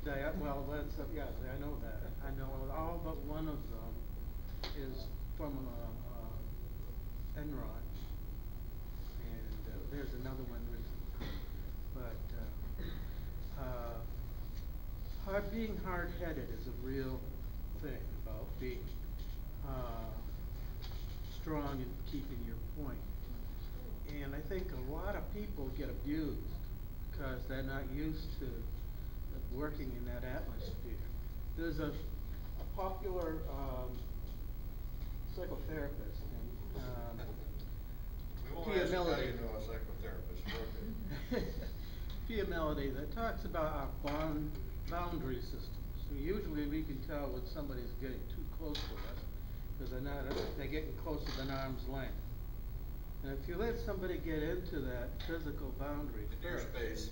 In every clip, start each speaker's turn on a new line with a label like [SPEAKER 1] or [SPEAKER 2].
[SPEAKER 1] Well, that's, yes, I know that. I know all but one of them is from, Enron, and, there's another one recently. But, being hard-headed is a real thing about being, uh, strong in keeping your point. And I think a lot of people get abused because they're not used to working in that atmosphere. There's a popular psychotherapist named
[SPEAKER 2] We won't
[SPEAKER 1] Pia
[SPEAKER 2] ask you how
[SPEAKER 1] Mellody.
[SPEAKER 2] you know a psychotherapist, okay.
[SPEAKER 1] Pia Mellody that talks about our boundary systems. So usually we can tell when somebody's getting too close to us because they're getting closer than arm's length. And if you let somebody get into that physical boundary
[SPEAKER 2] Into your
[SPEAKER 1] first,
[SPEAKER 2] space.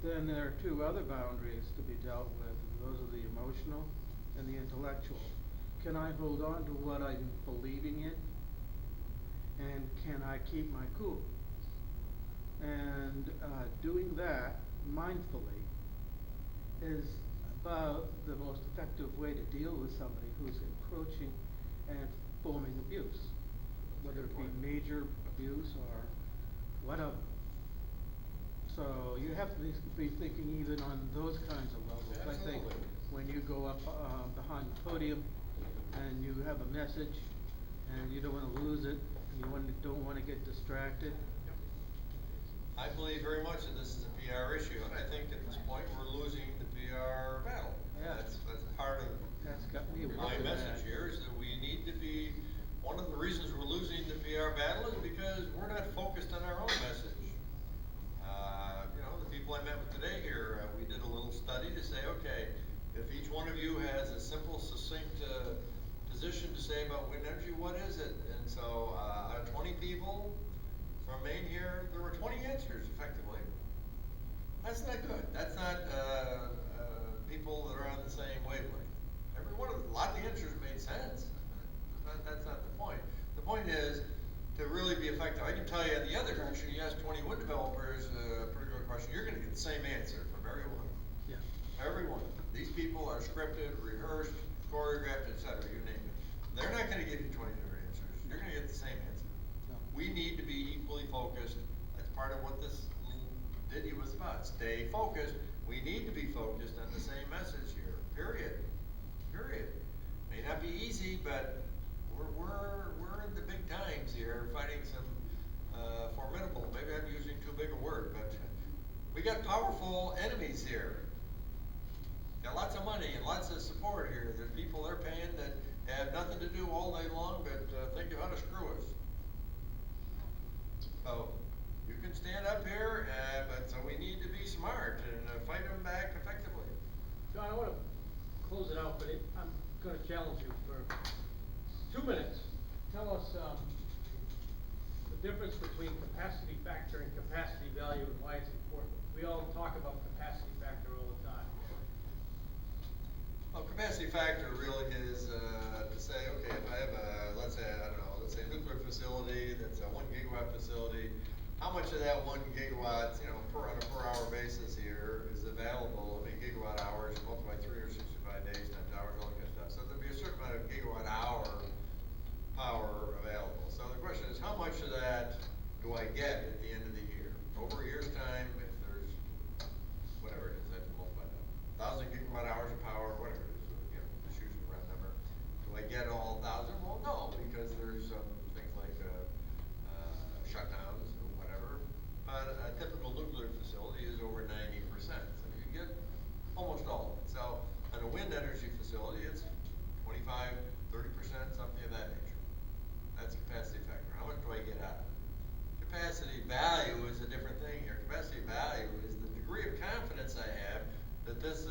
[SPEAKER 1] then there are two other boundaries to be dealt with, and those are the emotional and the intellectual. Can I hold on to what I'm believing in? And can I keep my cool? And doing that mindfully is about the most effective way to deal with somebody who's encroaching and forming abuse, whether it be major abuse or whatever. So you have to be thinking even on those kinds of levels. I think
[SPEAKER 2] Absolutely.
[SPEAKER 1] when you go up behind the podium and you have a message and you don't want to lose it, and don't want to get distracted.
[SPEAKER 2] Yep. I believe very much that this is a PR issue, and I think at this point we're losing the PR battle.
[SPEAKER 1] Yeah.
[SPEAKER 2] That's part of
[SPEAKER 1] That's got me
[SPEAKER 2] my
[SPEAKER 1] worried.
[SPEAKER 2] message here is that we need to be, one of the reasons we're losing the PR battle is because we're not focused on our own message. The people I met with today here, we did a little study to say, okay, if each one of you has a simple, succinct position to say about wind energy, what is it? And so, out of 20 people from Maine here, there were 20 answers effectively. That's not good. That's not people that are on the same wavelength. A lot of the answers made sense. That's not the point. The point is to really be effective. I can tell you in the other direction, you ask 20 wind developers a particular question, you're going to get the same answer from everyone.
[SPEAKER 1] Yeah.
[SPEAKER 2] Everyone. These people are scripted, rehearsed, choreographed, etc. You name it. They're not going to give you 20 different answers. You're going to get the same answer.
[SPEAKER 1] No.
[SPEAKER 2] We need to be equally focused. That's part of what this little ditty was about. Stay focused. We need to be focused on the same message here. Period. Period. May not be easy, but we're in the big times here, fighting some formidable. Maybe I'm using too big a word, but we got powerful enemies here. Got lots of money and lots of support here. There's people they're paying that have nothing to do all day long, but think of how to screw us. So you can stand up here, but so we need to be smart and fight them back effectively.
[SPEAKER 3] John, I want to close it out, but I'm going to challenge you for 2 minutes. Tell us the difference between capacity factor and capacity value and why it's important. We all talk about capacity factor all the time.
[SPEAKER 2] Well, capacity factor really is to say, okay, if I have let's say a nuclear facility that's a 1 gigawatt facility, how much of that 1 gigawatt, on a per hour basis here is available? How many gigawatt hours? Multiply 365 days times hours, all that kind of stuff. So there'll be a certain amount of gigawatt hour power available. So the question is, how much of that do I get at the end of the year? Over a year's time, if there's whatever it is, I have to multiply that. 1,000 gigawatt hours of power, whatever it is, just using a round number. Do I get all 1,000? Well, no, because there's things like shutdowns or whatever. But a typical nuclear facility is over 90%, so you get almost all of it. So on a wind energy facility, it's 25, 30%, something of that nature. That's capacity factor. How much do I get out of it? Capacity value is a different thing here. Capacity value is the degree of confidence I have that this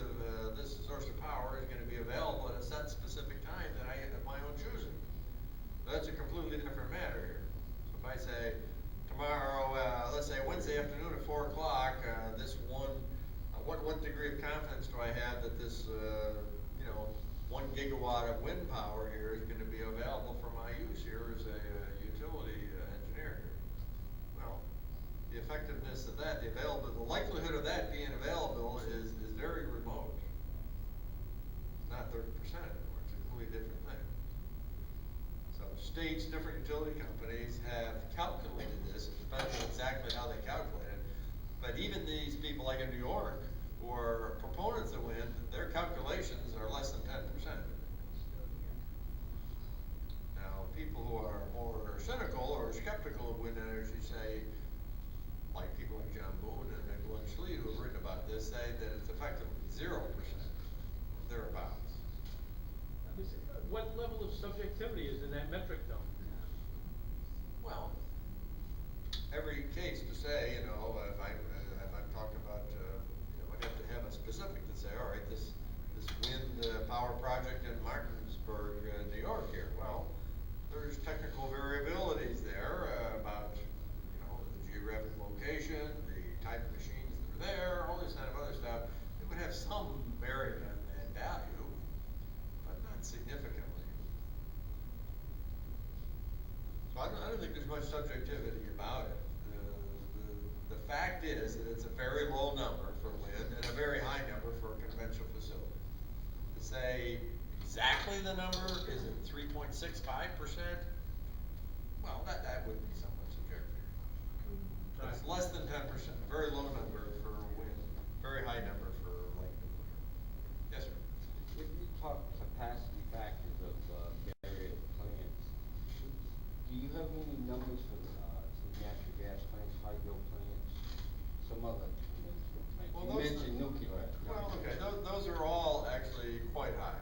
[SPEAKER 2] source of power is going to be available at a set specific time that I of my own choosing. So that's a completely different matter here. So if I say tomorrow, let's say Wednesday afternoon at 4 o'clock, what degree of confidence do I have that this 1 gigawatt of wind power here is going to be available for my use here as a utility engineer here? Well, if effectiveness of that, the likelihood of that being available is very remote. Not 30% anymore, it's a completely different thing. So states, different utility companies have calculated this, it depends on exactly how they calculate it. But even these people like in New York, who are proponents of wind, their calculations are less than 10%. Now, people who are more cynical or skeptical of wind energy say, like people like John Boone and Glenn Schlee who have written about this, say that it's effectively 0%, thereabouts.
[SPEAKER 3] What level of subjectivity is in that metric though?
[SPEAKER 2] Well, every case to say, if I'm talking about, I'd have to have a specific to say, all right, this wind power project in Martinsburg, New York here. Well, there's technical variabilities there about, the geographic location, the type of machines that are there, all this kind of other stuff. It would have some bearing on that value, but not significantly. So I don't think there's much subjectivity about it. The fact is that it's a very low number for wind and a very high number for a conventional facility. To say exactly the number, is it 3.65%? Well, that would be somewhat subjective. But it's less than 10%, a very low number for wind, very high number for light nuclear. Yes, sir?
[SPEAKER 4] If you talk capacity factors of various plants, do you have any numbers for some natural gas plants, hydro plants, some other conventional plants?
[SPEAKER 2] Well,
[SPEAKER 4] You mentioned nuclear.
[SPEAKER 2] Well, okay, those are all actually quite high.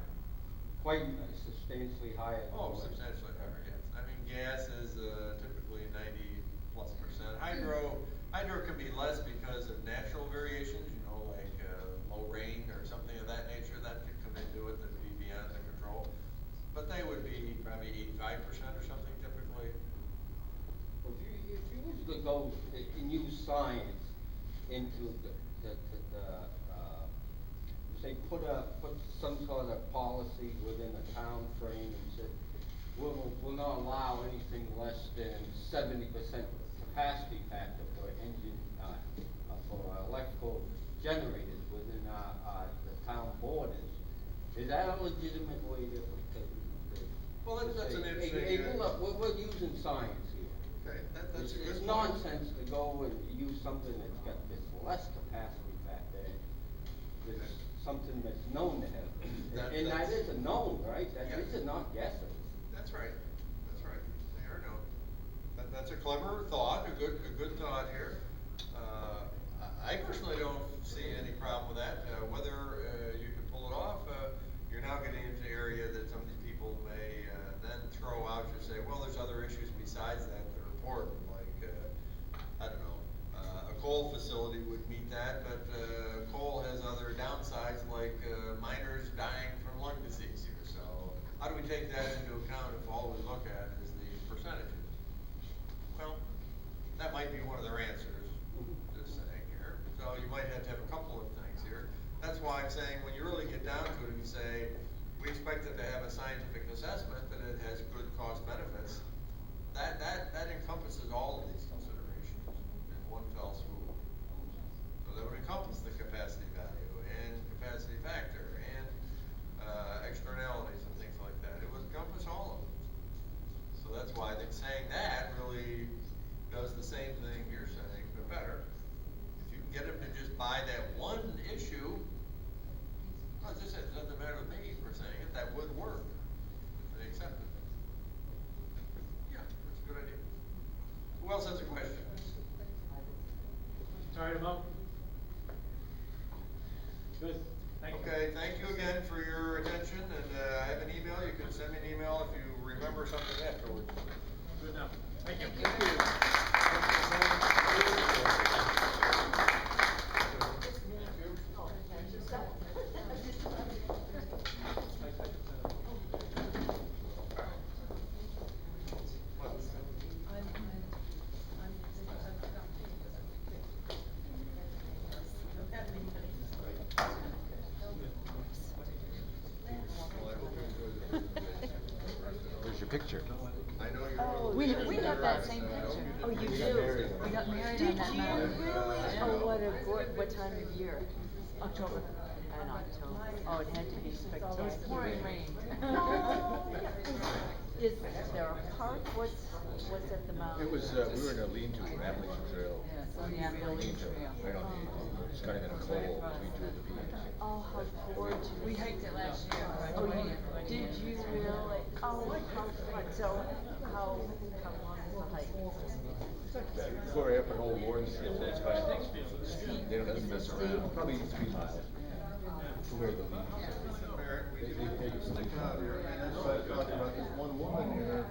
[SPEAKER 4] Quite substantially higher.
[SPEAKER 2] Oh, substantially higher, yes. I mean, gas is typically 90+%. Hydro can be less because of natural variations, like low rain or something of that nature that could come into it that would be beyond the control. But they would be probably 85% or something typically.
[SPEAKER 4] Well, if you was to go and use science into say put some sort of policy within a town frame and said, we'll not allow anything less than 70% capacity factor for engine, for electrical generators within the town borders. Is that a legitimate way to
[SPEAKER 2] Well, that's an
[SPEAKER 4] say,
[SPEAKER 2] interesting.
[SPEAKER 4] hey, hold up, we're using science here.
[SPEAKER 2] Okay, that's a good
[SPEAKER 4] It's
[SPEAKER 2] point.
[SPEAKER 4] nonsense to go and use something that's got this less capacity factor, that's something that's known to have. And that is a known, right? These are not guesses.
[SPEAKER 2] That's right, they are known. That's a clever thought, a good thought here. I personally don't see any problem with that, whether you can pull it off. You're now getting into the area that some of these people may then throw out and say, well, there's other issues besides that are important, like, I don't know, a coal facility would meet that, but coal has other downsides like miners dying from lung disease here. So how do we take that into account if all we look at is the percentages? Well, that might be one of their answers, just saying here. So you might have to have a couple of things here. That's why I'm saying when you really get down to it and you say, we expect it to have a scientific assessment that it has good cost benefits, that encompasses all of these considerations in one fell swoop. So that would encompass the capacity value and capacity factor and externalities and things like that. It would encompass all of them. So that's why I think saying that really does the same thing you're saying, but better. If you can get them to just buy that one issue, well, as I said, it doesn't matter with me for saying it, that would work if they accepted it. Yeah, that's a good idea. Who else has a question?
[SPEAKER 3] Tired of them? Good, thank you.
[SPEAKER 2] Okay, thank you again for your attention, and I have an email, you can send me an email if you remember something afterwards.
[SPEAKER 3] Good enough, thank you.
[SPEAKER 5] There's your picture.
[SPEAKER 2] I know you're.
[SPEAKER 6] We have that same picture. Oh, you do? We
[SPEAKER 5] got married
[SPEAKER 6] Did
[SPEAKER 5] on that
[SPEAKER 6] you
[SPEAKER 5] mountain.
[SPEAKER 6] really?
[SPEAKER 5] Oh, what time of year? October. And October. Oh, it had to be spectacular.
[SPEAKER 6] It was pouring rain.
[SPEAKER 5] Is there a park? What's at the mountain?
[SPEAKER 7] It was, we were in a lean-to for Appalachian Trail.
[SPEAKER 6] Yeah, so the Appalachian
[SPEAKER 7] Lean-to,
[SPEAKER 6] Trail.
[SPEAKER 7] right on the, it's kind of in a cold between two of the peaks.
[SPEAKER 5] Oh, how gorgeous.
[SPEAKER 6] We hiked it last year.
[SPEAKER 5] Oh, did you really? Oh, how fun. So, how long is the hike?
[SPEAKER 7] Before up an old Warden Trail, so it's kind of steep, they don't mess around, probably 3 miles from where the lean is. They take it steep.
[SPEAKER 2] And that's why I talked about this one woman here.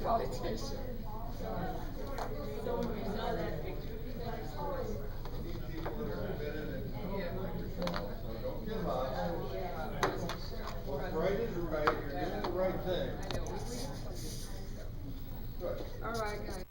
[SPEAKER 4] Politician.
[SPEAKER 2] Don't give up. What's right is right, you're doing the right thing. Good.
[SPEAKER 6] All right, guys.